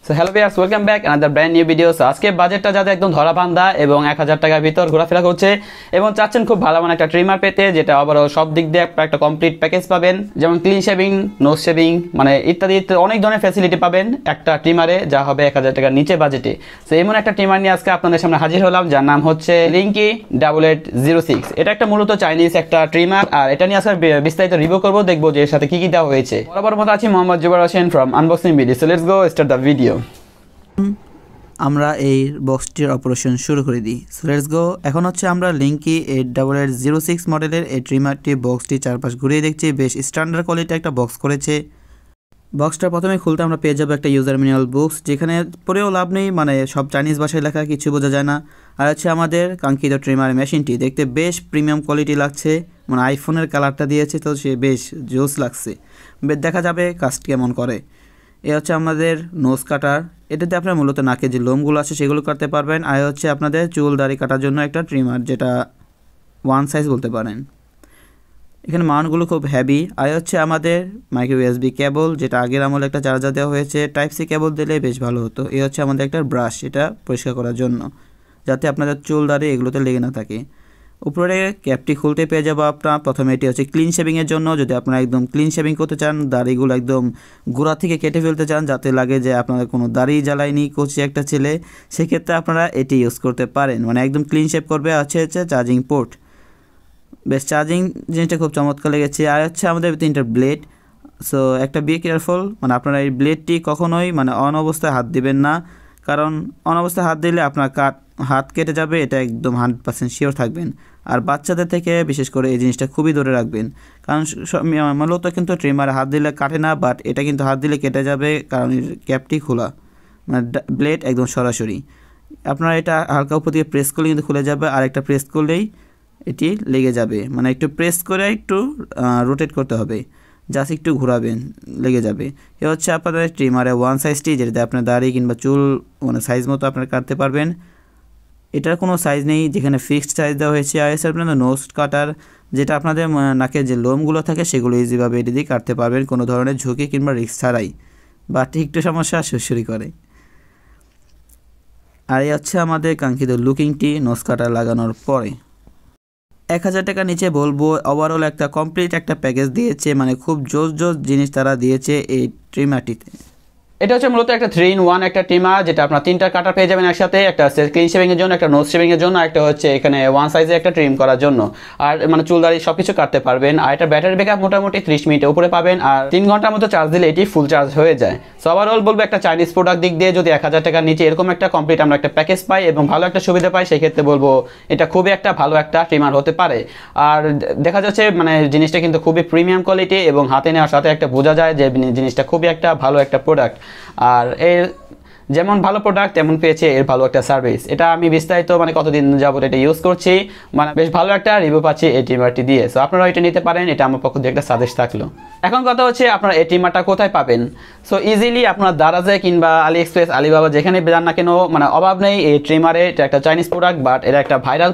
So hello viewers, welcome back another brand new video. So আজকে বাজেটটা যাদের একদম ধরা বান্ধা এবং 1000 টাকার ভিতর ঘোরাফেরা করছে এবং চাচ্ছেন খুব ভালো মানে একটা ট্রিমার পেতে, যেটা ওভারঅল সব দিক দিয়ে একটা কমপ্লিট প্যাকেজ পাবেন, যেমন ক্লিন শেভিং, নোজ শেভিং মানে ইত্যাদি অনেক ধরনের ফ্যাসিলিটি পাবেন একটা ট্রিমারে, যা হবে 1000 টাকার নিচে বাজেটে। সো এমন একটা ট্রিমার নিয়ে আজকে আপনাদের সামনে হাজির হলাম, যার নাম হচ্ছে লিংকি 8806। এটা একটা মূলত চাইনিজ একটা ট্রিমার, আর এটা নিয়ে আজকে বিস্তারিত রিভিউ করবো, দেখবো যে এর সাথে কি কি দেওয়া হয়েছে। বরাবর মতো আছি Mohammad Zubair Hossain from unboxing video. So let's go start the video. আমরা এই বক্সটির অপারেশন শুরু করে দিই। So let's go. এখন হচ্ছে আমরা লিংকি 8806 মডেলের এই ট্রিমারটি বক্সটি চারপাশ ঘুরিয়ে দেখছি। বেশ স্ট্যান্ডার্ড কোয়ালিটি একটা বক্স করেছে। বক্সটা প্রথমে খুলতে আমরা পেয়ে যাবো একটা ইউজার ম্যানুয়াল বুকস, যেখানে পড়েও লাভ নেই, মানে সব চাইনিজ ভাষায় লেখা, কিছু বোঝা যায় না। আর হচ্ছে আমাদের কাঙ্ক্ষিত ট্রিমার মেশিনটি দেখতে বেশ প্রিমিয়াম কোয়ালিটি লাগছে, মানে আইফোনের কালারটা দিয়েছে, তো সে বেশ জোস লাগছে। দেখা যাবে কাজটি কেমন করে। এ হচ্ছে আমাদের নোজ কাটার। এটাতে আপনার মূলত নাকে যে লোমগুলো আছে সেগুলো কাটতে পারবেন। আর হচ্ছে আপনাদের চুল দাড়ি কাটার জন্য একটা ট্রিমার, যেটা ওয়ান সাইজ বলতে পারেন। এখানে মাউন্টগুলো খুব হেভি। আর হচ্ছে আমাদের মাইক্রো ইউএসবি কেবল, যেটা আগের আমলে একটা চার্জার দেওয়া হয়েছে, টাইপ সি কেবল দিলে বেশ ভালো হতো। এ হচ্ছে আমাদের একটা ব্রাশ, এটা পরিষ্কার করার জন্য, যাতে আপনাদের চুল দাড়ি এগুলোতে লেগে না থাকে। উপরে ক্যাপটি খুলতে পেয়ে যাবো আপনার। প্রথমে এটি হচ্ছে ক্লিন শেভিংয়ের জন্য, যদি আপনারা একদম ক্লিন শেভিং করতে চান, দাড়িগুলো একদম গোড়া থেকে কেটে ফেলতে চান, যাতে লাগে যে আপনাদের কোনো দাড়ি জ্বালায়নি, কচি একটা ছেলে, সেক্ষেত্রে আপনারা এটি ইউজ করতে পারেন, মানে একদম ক্লিন শেভ করবে। হচ্ছে চার্জিং পোর্ট, বেশ চার্জিং জিনিসটা খুব চমৎকার লেগেছে। আর হচ্ছে আমাদের 3টা ব্লেড। সো একটা বি কেয়ারফুল, মানে আপনারা এই ব্লেডটি কখনোই মানে অন অবস্থায় হাত দিবেন না, কারণ অন অবস্থায় হাত দিলে আপনার হাত কেটে যাবে, এটা একদম 100% শিওর থাকবেন। আর বাচ্চাদের থেকে বিশেষ করে এই জিনিসটা খুবই দূরে রাখবেন, কারণ মূলত কিন্তু ট্রিমারে হাত দিলে কাটে না, বাট এটা কিন্তু হাত দিলে কেটে যাবে, কারণ এর ক্যাপটি খোলা, মানে ব্লেড একদম সরাসরি। আপনারা এটা হালকা উপর দিয়ে প্রেস করলে কিন্তু খুলে যাবে, আর একটা প্রেস করলেই এটি লেগে যাবে, মানে একটু প্রেস করে একটু রোটেট করতে হবে, জাস্ট একটু ঘোরাবেন, লেগে যাবে। এ হচ্ছে আপনাদের ট্রিমারে ওয়ান সাইজটি, যেটাতে আপনার দাড়ি কিংবা চুল মানে সাইজ মতো আপনারা কাটতে পারবেন। এটার কোনো সাইজ নেই, যেখানে ফিক্সড সাইজ দেওয়া হয়েছে। আর এসে আপনাদের নোজ কাটার, যেটা আপনাদের নাকের যে লোমগুলো থাকে সেগুলো ইজিভাবে এটি দিয়ে কাটতে পারবেন, কোনো ধরনের ঝুঁকি কিংবা রিস্ক ছাড়াই, বা একটু সমস্যা সুরসুরি করে। আর এই হচ্ছে আমাদের কাঙ্ক্ষিত লুকিংটি নোজ কাটার লাগানোর পরে। 1000 টাকা নিচে বলবো ওভারঅল একটা কমপ্লিট একটা প্যাকেজ দিয়েছে, মানে খুব জোস জিনিস তারা দিয়েছে এই ট্রিমারটিতে। এটা হচ্ছে মূলত একটা 3-in-1 একটা ট্রিমার, যেটা আপনার 3টা কাটার পেয়ে যাবেন একসাথে, একটা ক্লিন শেভিং এর জন্য, একটা নোজ শেভিং এর জন্য, একটা হচ্ছে এখানে ওয়ান সাইজে একটা ট্রিম করার জন্য, আর মানে চুল দাড়ি সবকিছু কাটতে পারবেন। আর এটা ব্যাটারি ব্যাকআপ মোটামুটি 30 মিনিটের উপরে পাবেন, আর 3 ঘন্টার মতো চার্জ দিলে এটি ফুল চার্জ হয়ে যায়। সো ওভারঅল বলবো একটা চাইনিজ প্রোডাক্ট দিক দিয়ে যদি 1000 টাকার নিচে এরকম একটা কমপ্লিট আমরা একটা প্যাকেজ পাই এবং ভালো একটা সুবিধা পাই, সেক্ষেত্রে বলবো এটা খুবই একটা ভালো একটা ট্রিমার হতে পারে। আর দেখা যাচ্ছে মানে জিনিসটা কিন্তু খুবই প্রিমিয়াম কোয়ালিটি, এবং হাতে নেওয়ার সাথে একটা বোঝা যায় যে জিনিসটা খুবই একটা ভালো একটা প্রোডাক্ট। আর এর যেমন ভালো প্রোডাক্ট তেমন পেয়েছে এর ভালো একটা সার্ভিস। এটা আমি বিস্তারিত মানে কতদিন যাবত এটা ইউজ করছি, মানে বেশ ভালো একটা রিভিউ পাচ্ছি এই ট্রিমারটি দিয়ে। সো আপনারা এটা নিতে পারেন, এটা আমার পক্ষ থেকে একটা সাজেস্ট থাকলো। এখন কথা হচ্ছে আপনারা এই ট্রিমারটা কোথায় পাবেন। সো ইজিলি আপনার দারাজে কিংবা আলি এক্সপ্রেস, আলিবাবা, যেখানে যান না কেন মানে অভাব নেই এই ট্রিমারে। এটা একটা চাইনিজ প্রোডাক্ট, বাট এটা একটা ভাইরাল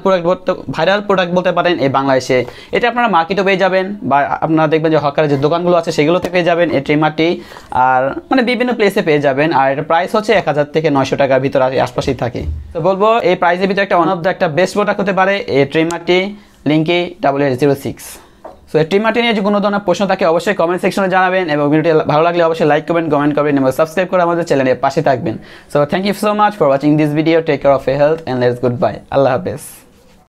প্রোডাক্ট বলতে পারেন এই বাংলাদেশে। এটা আপনারা মার্কেটও পেয়ে যাবেন, বা আপনারা দেখবেন যে হকারের যে দোকানগুলো আছে সেগুলোতে পেয়ে যাবেন এই ট্রিমারটি, আর মানে বিভিন্ন প্লেসে পেয়ে যাবেন। আর এটা প্রাইস হচ্ছে 1000 থেকে 900 টাকার ভিতরে আশপাশেই থাকে। তো বলবো এই প্রাইসের ভিতরে একটা ওয়ান অফ দ্য একটা বেস্ট প্রোডাক্ট হতে পারে এই ট্রিমারটি লিংকি 8806। সো এই ট্রিমারটি নিয়ে যে কোনো ধরনের প্রশ্ন থাকে অবশ্যই কমেন্ট সেকশনে জানাবেন, এবং ভিডিওটি ভালো লাগলে অবশ্যই লাইক করবেন, কমেন্ট করবেন, এবং সাবস্ক্রাইব করে আমাদের চ্যানেলের পাশে থাকবেন। So thank you so much for watching this video. Take care of your health and let's good bye. আল্লাহ হাফেজ।